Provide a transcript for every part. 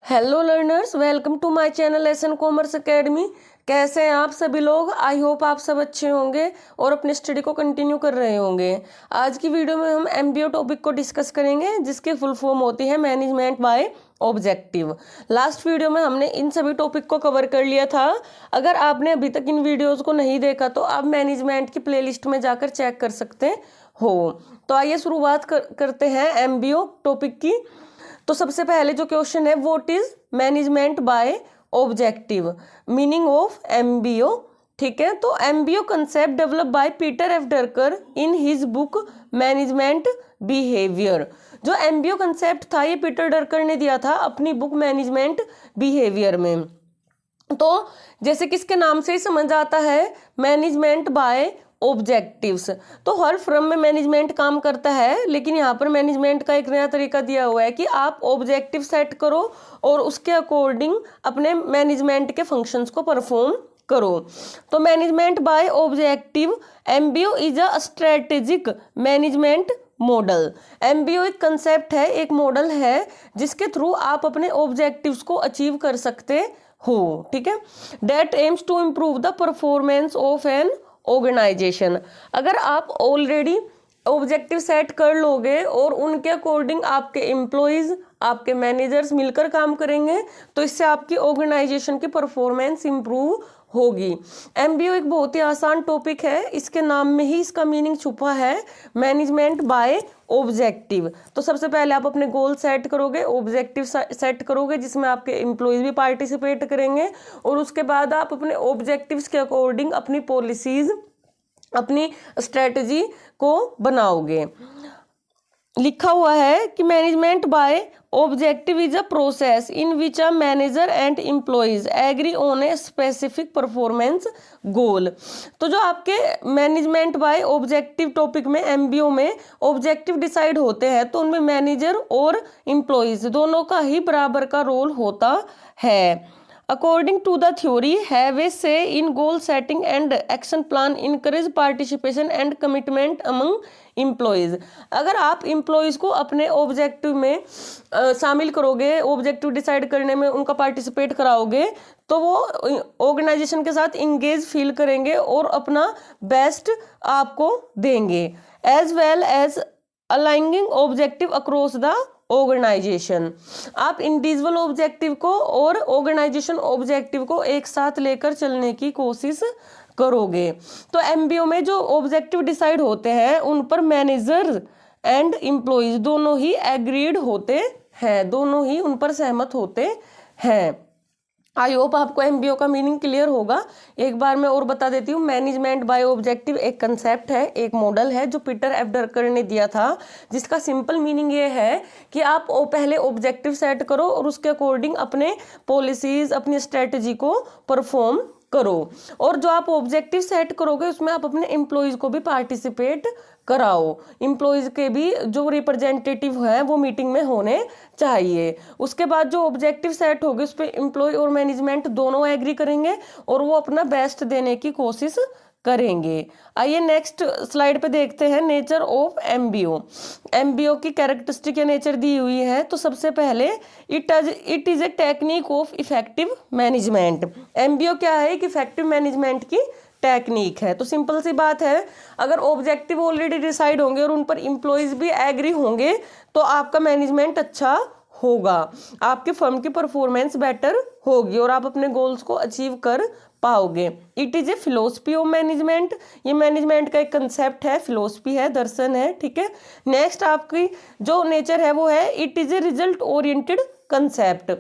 Hello learners, welcome to my channel SN commerce academy. कैसे हैं आप सभी लोग? आई होप आप सब अच्छे होंगे और अपने स्टडी को कंटिन्यू कर रहे होंगे। आज की वीडियो में हम एमबीओ टॉपिक को डिस्कस करेंगे, जिसकी फुल फॉर्म होती है management by objective. Last video में हमने इन सभी टॉपिक को कवर कर लिया था। अगर आपने अभी तक इन वीडियोज़ को नहीं देखा तो आप मैनेजमेंट की प्लेलिस्ट में जाकर चेक कर सकते हो। तो आइए शुरुआत करते हैं एमबीओ टॉपिक की। तो सबसे पहले जो क्वेश्चन है, what is management by objective, meaning of MBO. ठीक है, तो MBO concept develop by Peter F Drucker in his book management behaviour. जो एमबीओ कंसेप्ट था ये पीटर ड्रकर ने दिया था अपनी बुक मैनेजमेंट बिहेवियर में। तो जैसे कि इसके नाम से ही समझ आता है, मैनेजमेंट बाय ऑब्जेक्टिव्स। तो हर फर्म में मैनेजमेंट काम करता है, लेकिन यहाँ पर मैनेजमेंट का एक नया तरीका दिया हुआ है कि आप ऑब्जेक्टिव सेट करो और उसके अकॉर्डिंग अपने मैनेजमेंट के फंक्शंस को परफॉर्म करो। तो management by objective, MBO is a strategic management model. MBO एक कंसेप्ट है, एक मॉडल है जिसके थ्रू आप अपने ऑब्जेक्टिव्स को अचीव कर सकते हो। ठीक है, that aims to improve the performance of an organisation. अगर आप ऑलरेडी ऑब्जेक्टिव सेट कर लोगे और उनके अकॉर्डिंग आपके एम्प्लॉयज, आपके मैनेजर्स मिलकर काम करेंगे, तो इससे आपकी ऑर्गेनाइजेशन की परफॉर्मेंस इंप्रूव होगी। एमबीओ एक बहुत ही आसान टॉपिक है, इसके नाम में ही इसका मीनिंग छुपा है, मैनेजमेंट बाय ऑब्जेक्टिव। तो सबसे पहले आप अपने गोल सेट करोगे, ऑब्जेक्टिव सेट करोगे जिसमें आपके एम्प्लॉयज भी पार्टिसिपेट करेंगे, और उसके बाद आप अपने ऑब्जेक्टिव्स के अकॉर्डिंग अपनी पॉलिसीज, अपनी स्ट्रेटजी को बनाओगे। लिखा हुआ है कि management by objective is a process in which a manager and employees agree on a specific performance goal. तो जो आपके मैनेजमेंट बाय ऑब्जेक्टिव टॉपिक में, एमबीओ में ऑब्जेक्टिव डिसाइड होते हैं, तो उनमें मैनेजर और एम्प्लॉयज दोनों का ही बराबर का रोल होता है। According to the theory, have a say in goal setting and action plan encourage participation and commitment among employees। अगर आप एम्प्लॉयज़ को अपने ऑब्जेक्टिव में शामिल करोगे, ऑब्जेक्टिव डिसाइड करने में उनका पार्टिसिपेट कराओगे, तो वो ऑर्गेनाइजेशन के साथ इंगेज फील करेंगे और अपना बेस्ट आपको देंगे, as well as aligning objective across the organisation. आप इंडिविजुअल ऑब्जेक्टिव को और ऑर्गेनाइजेशन ऑब्जेक्टिव को एक साथ लेकर चलने की कोशिश करोगे। तो एमबीओ में जो ऑब्जेक्टिव डिसाइड होते हैं उन पर मैनेजर एंड एम्प्लॉयज दोनों ही एग्रीड होते हैं, दोनों ही उन पर सहमत होते हैं। आई होप आपको एमबीओ का मीनिंग क्लियर होगा। एक बार मैं और बता देती हूँ, मैनेजमेंट बाय ऑब्जेक्टिव एक कंसेप्ट है, एक मॉडल है जो पीटर एफ ड्रकर ने दिया था, जिसका सिंपल मीनिंग ये है कि आप पहले ऑब्जेक्टिव सेट करो और उसके अकॉर्डिंग अपने पॉलिसीज, अपनी स्ट्रेटजी को परफॉर्म करो, और जो आप ऑब्जेक्टिव सेट करोगे उसमें आप अपने एम्प्लॉयज को भी पार्टिसिपेट कराओ। एम्प्लॉयज के भी जो रिप्रेजेंटेटिव हैं वो मीटिंग में होने चाहिए। उसके बाद जो ऑब्जेक्टिव सेट होगी उस पर एम्प्लॉय और मैनेजमेंट दोनों एग्री करेंगे और वो अपना बेस्ट देने की कोशिश करेंगे। आइए नेक्स्ट स्लाइड पे देखते हैं नेचर ऑफ एमबीओ। एमबीओ की कैरेक्टरिस्टिक या नेचर दी हुई है। तो सबसे पहले it is a technique of effective management. MBO क्या है? एक इफेक्टिव मैनेजमेंट की टेक्निक है। तो सिंपल सी बात है, अगर ऑब्जेक्टिव ऑलरेडी डिसाइड होंगे और उन पर एम्प्लॉयज भी एग्री होंगे तो आपका मैनेजमेंट अच्छा होगा, आपके फर्म की परफॉर्मेंस बेटर होगी और आप अपने गोल्स को अचीव कर पाओगे। It is a philosophy of management. ये मैनेजमेंट का एक कंसेप्ट है, फिलोसफी है, दर्शन है। ठीक है, नेक्स्ट आपकी जो नेचर है वो है it is a result oriented concept.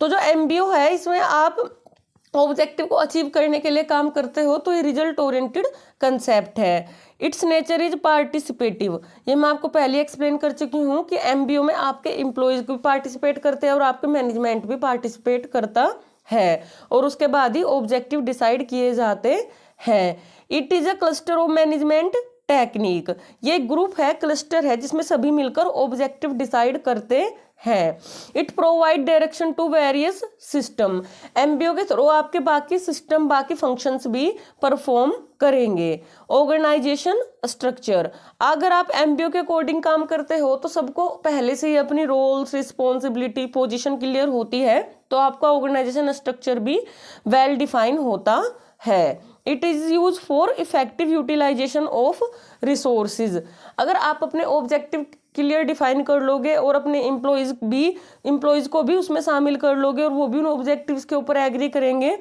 तो जो एमबीओ है इसमें आप ऑब्जेक्टिव को अचीव करने के लिए काम करते हो, तो ये रिजल्ट ओरिएंटेड कंसेप्ट है। It's nature is participative. ये मैं आपको पहले एक्सप्लेन कर चुकी हूँ कि एमबीओ में आपके एम्प्लॉयज भी पार्टिसिपेट करते हैं और आपके मैनेजमेंट भी पार्टिसिपेट करता है, और उसके बाद ही ऑब्जेक्टिव डिसाइड किए जाते हैं। It is a cluster of management technique. ये ग्रुप है, क्लस्टर है, जिसमें सभी मिलकर ऑब्जेक्टिव डिसाइड करते है। It provide direction to various system, MBO के थ्रू आपके बाकी सिस्टम बाकी फंक्शंस भी परफॉर्म करेंगे। ऑर्गेनाइजेशन स्ट्रक्चर, अगर आप एमबीओ के अकॉर्डिंग काम करते हो तो सबको पहले से ही अपनी रोल्स रिस्पॉन्सिबिलिटी पोजीशन क्लियर होती है, तो आपका ऑर्गेनाइजेशन स्ट्रक्चर भी वेल डिफाइन होता है। It is use for effective utilisation of resources, अगर आप अपने ऑब्जेक्टिव क्लियर डिफाइन कर लोगे और अपने इम्प्लॉयज को भी उसमें शामिल कर लोगे और वो भी उन ऑब्जेक्टिव्स के ऊपर एग्री करेंगे,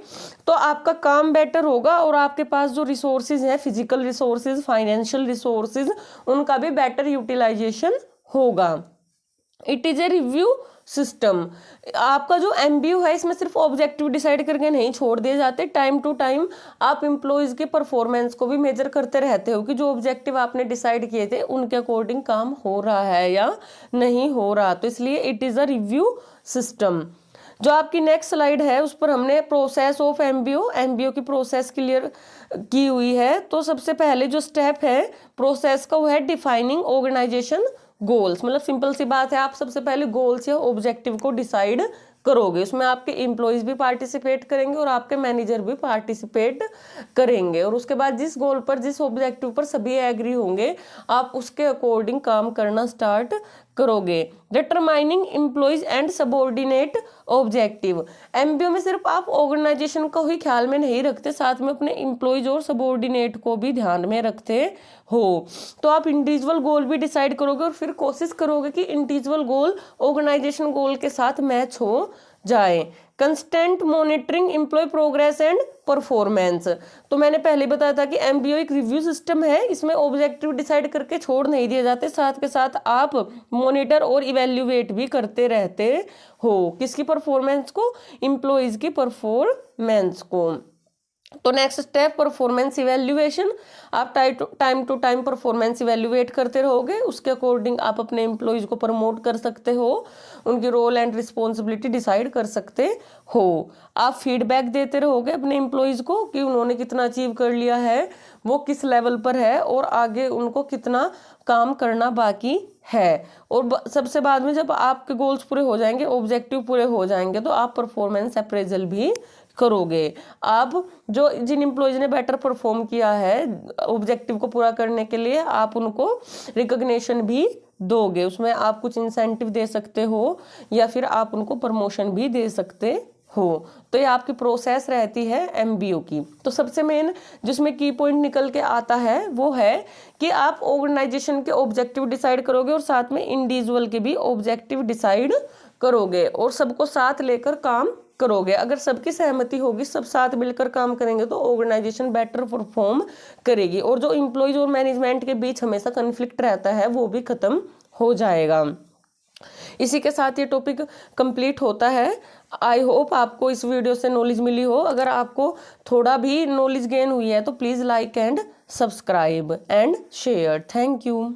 तो आपका काम बेटर होगा और आपके पास जो रिसोर्सेज हैं, फिजिकल रिसोर्सेज, फाइनेंशियल रिसोर्सेज, उनका भी बेटर यूटिलाइजेशन होगा। It is a review system, आपका जो एमबीयू है इसमें सिर्फ ऑब्जेक्टिव डिसाइड करके नहीं छोड़ दिए जाते, टाइम टू टाइम आप एम्प्लॉयज के परफॉर्मेंस को भी मेजर करते रहते हो कि जो ऑब्जेक्टिव आपने डिसाइड किए थे उनके अकॉर्डिंग काम हो रहा है या नहीं हो रहा, तो इसलिए it is a review system. जो आपकी नेक्स्ट स्लाइड है उस पर हमने प्रोसेस ऑफ एमबीओ की प्रोसेस क्लियर की हुई है। तो सबसे पहले जो स्टेप है प्रोसेस का वो है डिफाइनिंग ऑर्गेनाइजेशन गोल्स, मतलब सिंपल सी बात है, आप सबसे पहले गोल्स या ऑब्जेक्टिव को डिसाइड करोगे, उसमें आपके एम्प्लॉयज भी पार्टिसिपेट करेंगे और आपके मैनेजर भी पार्टिसिपेट करेंगे, और उसके बाद जिस गोल पर जिस ऑब्जेक्टिव पर सभी एग्री होंगे आप उसके अकॉर्डिंग काम करना स्टार्ट करोगे। Determining employees and subordinate objective, MBO में सिर्फ आप ऑर्गेनाइजेशन को ही ख्याल में नहीं रखते, साथ में अपने एम्प्लॉयज और सबऑर्डिनेट को भी ध्यान में रखते हो, तो आप इंडिविजुअल गोल भी डिसाइड करोगे और फिर कोशिश करोगे कि इंडिविजुअल गोल ऑर्गेनाइजेशन गोल के साथ मैच हो जाए। Constant monitoring employ progress and performance, तो मैंने पहले बताया था कि एमबीओ एक रिव्यू सिस्टम है, इसमें ऑब्जेक्टिव डिसाइड करके छोड़ नहीं दिए जाते, साथ के साथ आप मॉनिटर और इवेल्युएट भी करते रहते हो, किसकी परफॉर्मेंस को, एम्प्लॉयज की परफॉर्मेंस को। तो नेक्स्ट स्टेप परफॉर्मेंस इवेल्युएशन, आप time to time performance evaluate करते रहोगे, उसके अकॉर्डिंग आप अपने एम्प्लॉयज को प्रमोट कर सकते हो, उनकी रोल एंड रिस्पॉन्सिबिलिटी डिसाइड कर सकते हो। आप फीडबैक देते रहोगे अपने एम्प्लॉयज को कि उन्होंने कितना अचीव कर लिया है, वो किस लेवल पर है और आगे उनको कितना काम करना बाकी है, और सबसे बाद में जब आपके गोल्स पूरे हो जाएंगे, ऑब्जेक्टिव पूरे हो जाएंगे, तो आप परफॉर्मेंस अप्रेजल भी करोगे। आप जो जिन एम्प्लॉयज ने बेटर परफॉर्म किया है ऑब्जेक्टिव को पूरा करने के लिए, आप उनको रिकॉग्निशन भी दोगे, उसमें आप कुछ इंसेंटिव दे सकते हो या फिर आप उनको प्रमोशन भी दे सकते हो। तो ये आपकी प्रोसेस रहती है एमबीओ की। तो सबसे मेन जिसमें की पॉइंट निकल के आता है वो है कि आप ऑर्गेनाइजेशन के ऑब्जेक्टिव डिसाइड करोगे और साथ में इंडिविजुअल के भी ऑब्जेक्टिव डिसाइड करोगे और सबको साथ लेकर काम करोगे। अगर सबकी सहमति होगी, सब साथ मिलकर काम करेंगे, तो ऑर्गेनाइजेशन बेटर परफॉर्म करेगी और जो एम्प्लॉयज और मैनेजमेंट के बीच हमेशा कन्फ्लिक्ट रहता है वो भी खत्म हो जाएगा। इसी के साथ ये टॉपिक कंप्लीट होता है। आई होप आपको इस वीडियो से नॉलेज मिली हो। अगर आपको थोड़ा भी नॉलेज गेन हुई है तो please like and subscribe and share. Thank you.